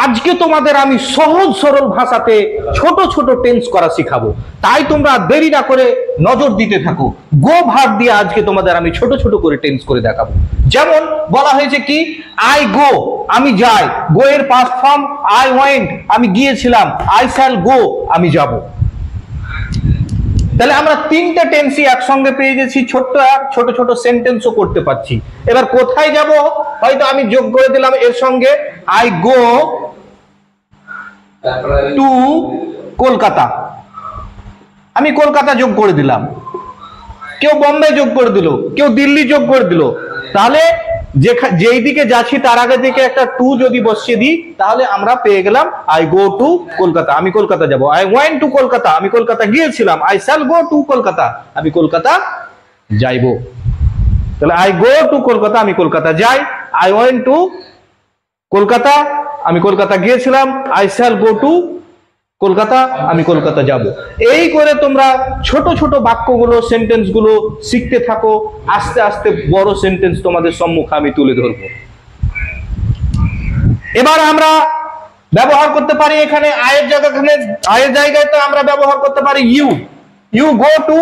আজকে তোমাদের আমি সহজ সরল ভাষাতে ছোট ছোট টেন্স করা শিখাবো, তাই তোমরা দেরি না করে নজর দিতে থাকো। গো ভার্ব দিয়ে আজকে তোমাদের আমি ছোট ছোট করে টেন্স করে দেখাবো। যেমন বলা হয়েছে কি, আই গো, আমি যাই। গো এর পাস্ট ফর্ম আই ওয়েন্ট, আমি গিয়েছিলাম। আই শ্যাল গো, আমি যাব। তাহলে আমরা তিনটা টেন্সই একসঙ্গে পেয়ে গেছি, ছোট ছোট সেন্টেন্সও করতে পারছি। এবার কোথায় যাব, হয়তো আমি যোগ করে দিলাম এর সঙ্গে আই গো টু কলকাতা, আমি কলকাতা যোগ করে দিলাম। কেউ বোম্বে যোগ করে দিল, কেউ দিল্লি যোগ করে দিল। তাহলে যেই দিকে যাচ্ছি তার আগে থেকে একটা টু যদি বসিয়ে দিই, তাহলে আমরা পেয়ে গেলাম আই গো টু কলকাতা, আমি কলকাতা যাব। আই ওয়েন্ট টু কলকাতা, আমি কলকাতা গিয়েছিলাম। I shall go to Kolkata, আমি কলকাতা যাইব। তাহলে আই গো টু কলকাতা, আমি কলকাতা যাই। আই ওয়েন্ট টু কলকাতা, আমি কলকাতা গিয়েছিলাম। I shall go to Kolkata, আমি কলকাতা যাব। এই করে তোমরা ছোট ছোট বাক্যগুলো, সেন্টেন্স গুলো শিখতে থাকো। আস্তে আস্তে বড় সেন্টেন্স তোমাদের সম্মুখে আমি তুলে ধরবো। এবার আমরা ব্যবহার করতে পারি এখানে আয়ের জায়গায় তো আমরা ব্যবহার করতে পারি you. You go to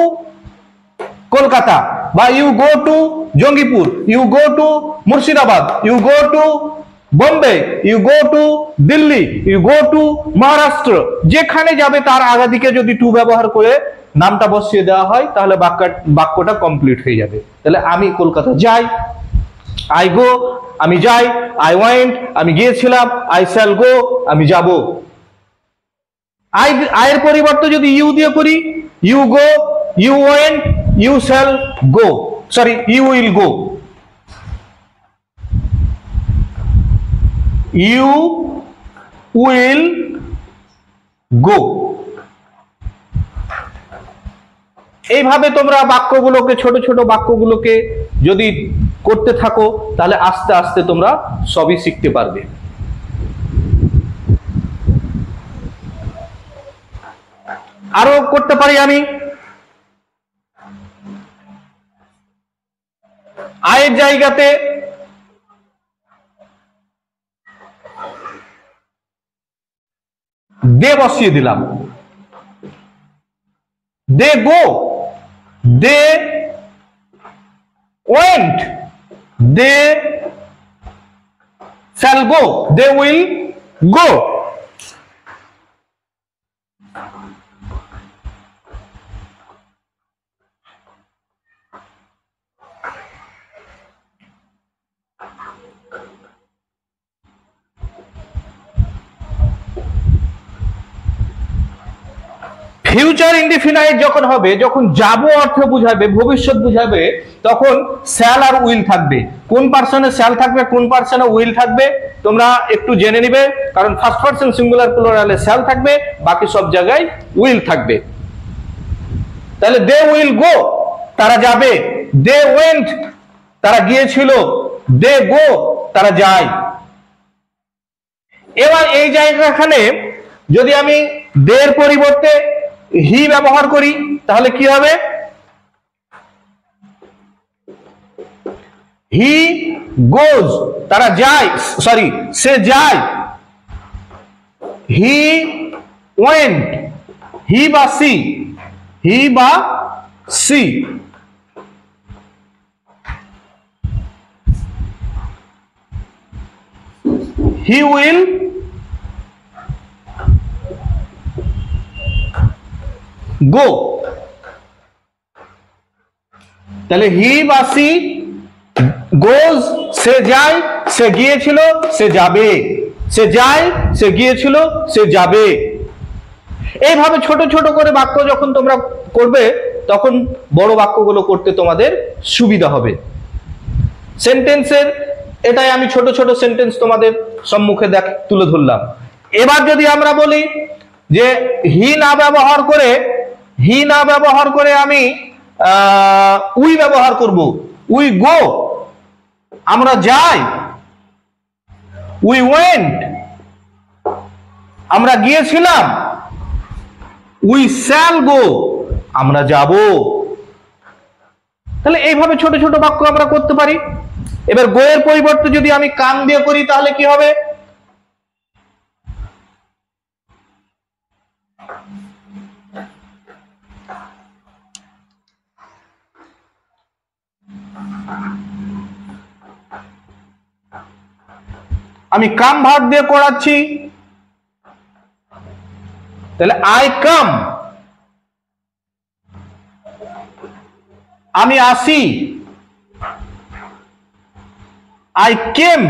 Kolkata, বা you go to Jangipur, you go to Murshidabad, you go to Bombay, you go to Delhi, you go to Maharashtra. যেখানে যাবে তার আগে দিকে যদি টু ব্যবহার করে নামটা বসিয়ে দেওয়া হয়, তাহলে বাক্যটা কমপ্লিট হয়ে যাবে। তাহলে আমি কলকাতা যাই, আই গো, আমি যাই। আই ওয়েন্ট, আমি গিয়েছিলাম। আই শ্যাল গো, আমি যাব। আয়ের পরিবর্তে যদি ইউ দিয়ে করি, you go, you went, you shall go, sorry you will go, you will go. এইভাবে তোমরা বাক্যগুলোকে, ছোট ছোট বাক্যগুলোকে যদি করতে থাকো, তাহলে আস্তে আস্তে তোমরা সবই শিখতে পারবে। আরো করতে পারি আমি, আয়ের জায়গাতে দে বসিয়ে দিলাম। They go, they went, they shall go, they will go. Future indefinite যখন হবে, যখন যাব অর্থ বুঝাবে, ভবিষ্যৎ বুঝাবে, তখন শ্যাল আর উইল থাকবে। কোন পার্সনে শ্যাল থাকবে, কোন পার্সনে উইল থাকবে তোমরা একটু জেনে নিবে। কারণ ফার্স্ট পার্সন সিঙ্গুলার প্লুরালে শ্যাল থাকবে, বাকি সব জায়গায় উইল থাকবে। তাহলে দে উইল গো, তারা যাবে। দে ওয়েন্ট, তারা গিয়েছিল। দে গো, তারা যায়। এবার এই জায়গাখানে যদি আমি দের পরিবর্তে হি ব্যবহার করি, তাহলে কি হবে? হি গোজ, তারা যায়, সরি সে যায়। হি ওয়েন্ট, হি বা সি, হি বা সি। He will go. তাহলে হি বা সি গোজ, সে যায়, সে গিয়েছিল, সে যাবে। সে যায়, সে গিয়েছিল, সে যাবে। এইভাবে ছোট ছোট করে বাক্য যখন তোমরা করবে, তখন বড় বাক্যগুলো করতে তোমাদের সুবিধা হবে। সেন্টেন্সের এটাই আমি ছোট ছোট সেন্টেন্স তোমাদের সম্মুখে তুলে ধরলাম। এবার যদি আমরা বলি যে হি না ব্যবহার করে আমি উই ব্যবহার করব। উই গো, আমরা যাই। উই ওয়েন্ট, আমরা গিয়েছিলাম। উই শ্যাল গো, আমরা যাব। তাহলে এইভাবে ছোট ছোট বাক্য আমরা করতে পারি। এবার গো এর পরিবর্তে যদি আমি কাম দিয়ে করি, তাহলে কি হবে? আমি কাম ভার্ব দিয়ে করাচ্ছি, তাহলে আই কাম। আমি আসি, আই কেম।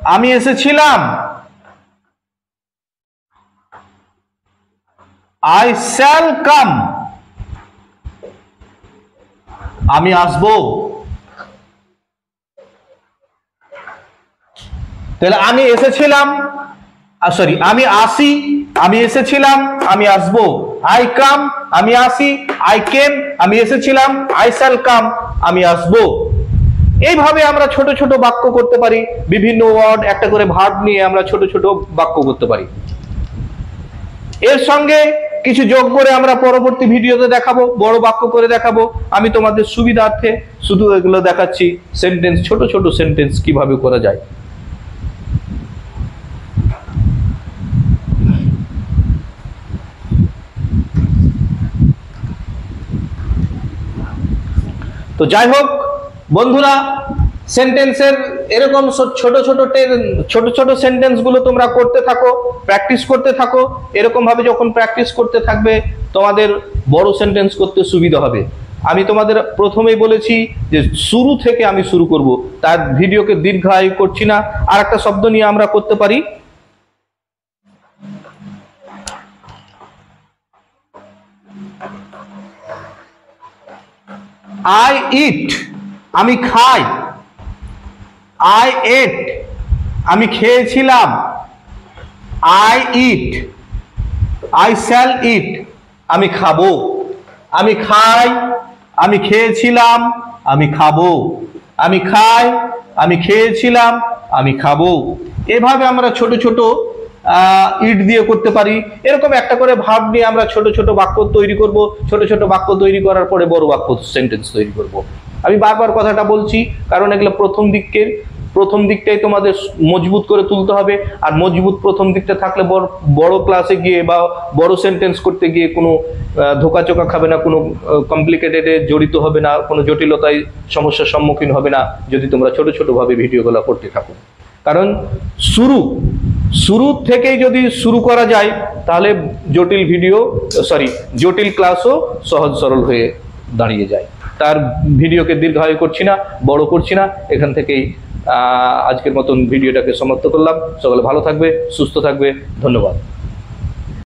আমি এসেছিলাম, আই শ্যাল কাম। আমি আসবো। তাহলে আমি এসেছিলাম, সরি, আমি আসি, আমি এসেছিলাম, আমি আসবো। আই কাম, আমি আসি। আই কেম, আমি এসেছিলাম। আই শ্যাল কাম, আমি আসবো। এইভাবে আমরা ছোট ছোট বাক্য করতে পারি। বিভিন্ন ওয়ার্ড, একটা করে ভার্ব নিয়ে আমরা ছোট ছোট বাক্য করতে পারি। এর সঙ্গে কিছু যোগ করে আমরা পরবর্তী ভিডিওতে দেখাবো, বড় বাক্য করে দেখাবো। আমি তোমাদের সুবিধার্থে শুধু এগুলো দেখাচ্ছি, সেন্টেন্স, ছোট ছোট সেন্টেন্স কিভাবে করা যায়। তো যাই হোক বন্ধুরা, সেন্টেন্সের এরকম ছোট ছোট সেন্টেন্স গুলো তোমরা করতে থাকো, প্র্যাকটিস করতে থাকো। এরকম ভাবে যখন প্র্যাকটিস করতে থাকবে তোমাদের বড় সেন্টেন্স করতে সুবিধা হবে। আমি তোমাদের প্রথমেই বলেছি যে শুরু থেকে আমি শুরু করব, তার ভিডিওকে দীর্ঘায়ু করছি না। আর একটা শব্দ নিয়ে আমরা করতে পারি, আই ইট, আমি খাই। আই এট, আমি খেয়েছিলাম। I eat, I shall eat, আমি খাবো। আমি খাই, আমি খেয়েছিলাম, আমি খাবো। আমি খাই, আমি খেয়েছিলাম, আমি খাবো। এভাবে আমরা ছোট ছোট ইট দিয়ে করতে পারি। এরকম একটা করে ভার্ব নিয়ে আমরা ছোট ছোট বাক্য তৈরি করব। ছোট ছোট বাক্য তৈরি করার পরে বড় বাক্য সেন্টেন্স তৈরি করব। আমি বারবার কথাটা বলছি কারণ এগুলো প্রথম দিকটাই তোমাদের মজবুত করে তুলতে হবে। আর মজবুত প্রথম দিকটা থাকলে বড় ক্লাসে গিয়ে বা বড় সেন্টেন্স করতে গিয়ে কোনো ধোকাচোকা খাবে না, কোনো কমপ্লিকেটেডে জড়িত হবে না, কোনো জটিলতায় সমস্যার সম্মুখীন হবে না যদি তোমরা ছোট ছোট ভাবে ভিডিওগুলো করতে থাকো। কারণ শুরু থেকেই যদি শুরু করা যায় তাহলে জটিল ক্লাসও সহজ সরল হয়ে দাঁড়িয়ে যায়। তার ভিডিওকে দীর্ঘায়ু করছি না, বড় করছি না। এখান থেকেই আজকের মতন ভিডিওটাকে সমাপ্ত করলাম। সকলে ভালো থাকবে, সুস্থ থাকবে। ধন্যবাদ।